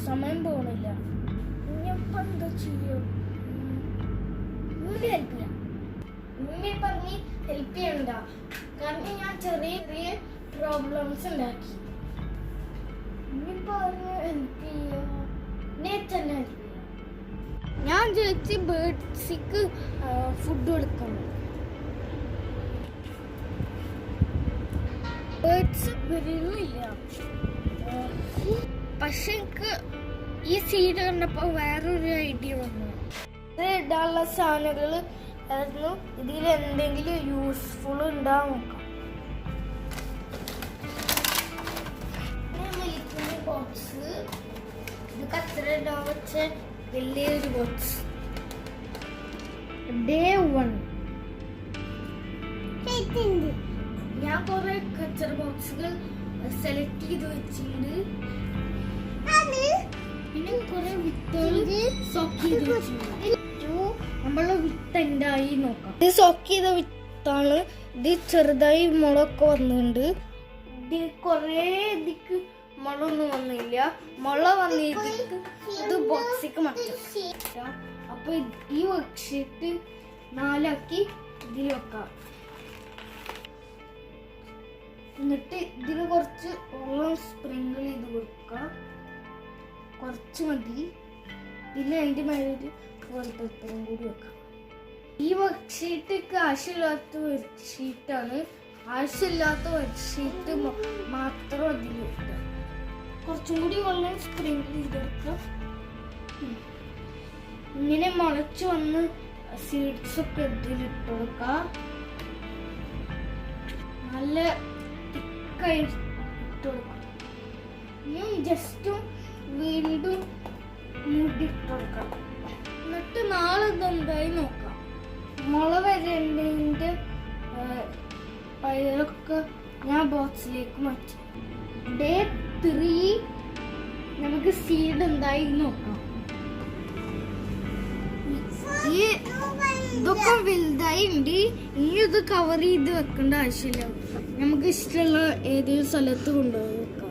സമയം പോണില്ല. ഇനിയിപ്പോൾ എന്താ ചെയ്യും? ഉമ്മി ഹെൽപ്പ് ചെയ്യാം. ഉമ്മി പറഞ്ഞ് ഹെൽപ്പ് ചെയ്യണ്ട, കാരണം ഞാൻ ചെറിയ ചെറിയ പ്രോബ്ലംസ് ഉണ്ടാക്കി. ഉമ്മി പറഞ്ഞ് ഹെൽപ്പ് ചെയ്യാം, തന്നെ ഹെൽപ്പ് ചെയ്യാം. ഞാൻ ചോദിച്ച് ബേർഡ്സിക്ക് ഫുഡ് കൊടുക്കണം. ബേർഡ്സ് വരുന്നില്ല. പക്ഷെ എനിക്ക് ഈ സീഡ് കണ്ടപ്പോൾ വേറൊരു ഐഡിയ വന്നു. ഇത് ഇടാനുള്ള സാധനങ്ങൾ ആയിരുന്നു. ഇതിൽ എന്തെങ്കിലും യൂസ്ഫുൾ ഉണ്ടാവും നോക്കാം. വലിക്കുന്ന ബോക്സ്, ഇത് കച്ചറ ഇടാൻ വെച്ച വലിയൊരു ബോക്സ്. ഡേ 1 ഞാൻ കുറെ കച്ചറ ബോക്സുകൾ സെലക്ട് ചെയ്ത് വെച്ചിട്ടുണ്ട്. പിന്നെ കുറെ വിത്തുകൾ സോക്ക് ചെയ്ത് വെച്ചിട്ടുണ്ട്. നമ്മളെ വിത്ത് എന്തായി നോക്കാം. ഇത് സോക്ക് ചെയ്ത വിത്താണ്. ഇത് ചെറുതായി മുളൊക്കെ വന്നിട്ടുണ്ട്. ഇത് കുറെ ഇതിക്ക് മുളൊന്നും വന്നില്ല. മുള വന്നിട്ട് ഇത് ബോക്സിക്ക് മാറ്റാം. അപ്പൊ ഈ വർക്ക്ഷീറ്റ് 4 ആക്കി ഇതിൽ വെക്കാം. എന്നിട്ട് ഇതിന് കുറച്ച് വെള്ളം സ്പ്രിങ്കിൾ ചെയ്ത് കൊടുക്കുക. കുറച്ച് മതി. പിന്നെ അതിൻ്റെ മേലെ പോലത്തെ ഉത്തരം കൂടി വെക്കാം. ഈ വർക്ക്ഷീറ്റ് ആവശ്യമില്ലാത്ത വർക്ക്ഷീറ്റാണ്. ആവശ്യമില്ലാത്ത വർക്ക്ഷീറ്റ് മാത്രം അതിൽ വെക്കുക. കുറച്ചും കൂടി വെള്ളം സ്പ്രിങ്കിൾ ചെയ്തെടുക്കുക. ഇങ്ങനെ മുളച്ച് വന്ന് സീഡ്സ് ഒക്കെ ഇതിലിട്ട് കൊടുക്കുക. നല്ല തിക്കായി ഇട്ട് കൊടുക്കുക. ഞാൻ ജസ്റ്റ് വീണ്ടും മൂടിയിട്ട് കൊടുക്കാം. എന്നിട്ട് നാളെ ഇതെന്തായി നോക്കാം. മുള വരേണ്ടതിൻ്റെ പയറൊക്കെ ഞാൻ ബോക്സിലേക്ക് മാറ്റി. ഡേ 3 നമുക്ക് സീഡ് എന്തായി നോക്കാം. ഈ ഇതൊക്കെ വലുതായി ഉണ്ട്. ഇനി ഇത് കവർ ചെയ്ത് വെക്കേണ്ട ആവശ്യമില്ല. നമുക്ക് ഇഷ്ടമുള്ള ഏതെങ്കിലും സ്ഥലത്ത് കൊണ്ടുപോയി വെക്കാം.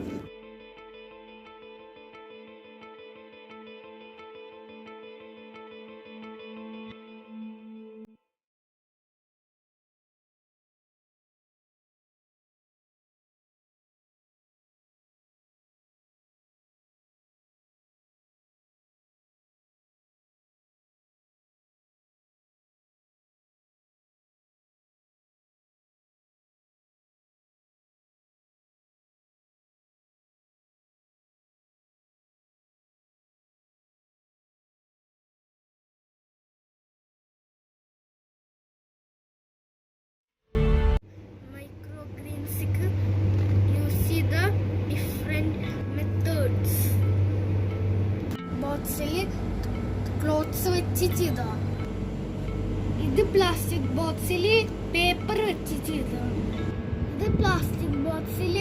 ക്ലോത്ത്സ് വെച്ച് ചെയ്തതാണ്. ഇത് പ്ലാസ്റ്റിക് ബോക്സിൽ പേപ്പർ വെച്ച് ചെയ്തതാണ്. ഇത് പ്ലാസ്റ്റിക് ബോക്സിൽ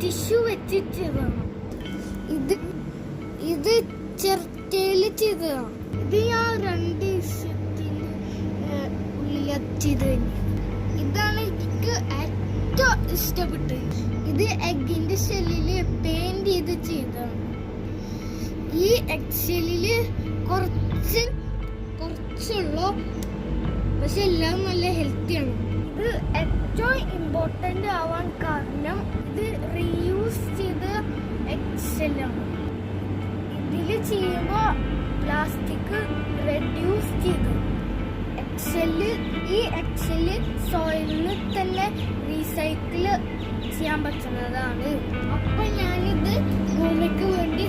ടിഷ്യൂ വെച്ച് ചെയ്തതാണ്. ഇത് ചിരട്ടയിൽ ചെയ്തതാണ്. ഇത് ഞാൻ 2 ദിവസത്തിന് ഉള്ളിൽ ചെയ്ത് കഴിഞ്ഞു. ഇതാണ് എനിക്ക് ഏറ്റവും ഇഷ്ടപ്പെട്ടത്. ഇത് എഗ്ഗിന്റെ ഷെല്ലിൽ പെയിന്റ് ചെയ്ത് ചെയ്തതാണ്. ഈ എക്സലില് കുറച്ചുള്ളൂ, പക്ഷെ എല്ലാം നല്ല ഹെൽത്തിയാണ്. ഇത് ഏറ്റവും ഇമ്പോർട്ടൻ്റ് ആവാൻ കാരണം ഇത് റീയൂസ് ചെയ്ത് എക്സലാണ്. ഇതിൽ ചെയ്യുമ്പോൾ പ്ലാസ്റ്റിക് റെഡ്യൂസ് ചെയ്തു. ഈ എക്സല് സോയിലിൽ തന്നെ റീസൈക്കിൾ ചെയ്യാൻ പറ്റുന്നതാണ്. അപ്പം ഞാനിത് ഭൂമിക്ക് വേണ്ടി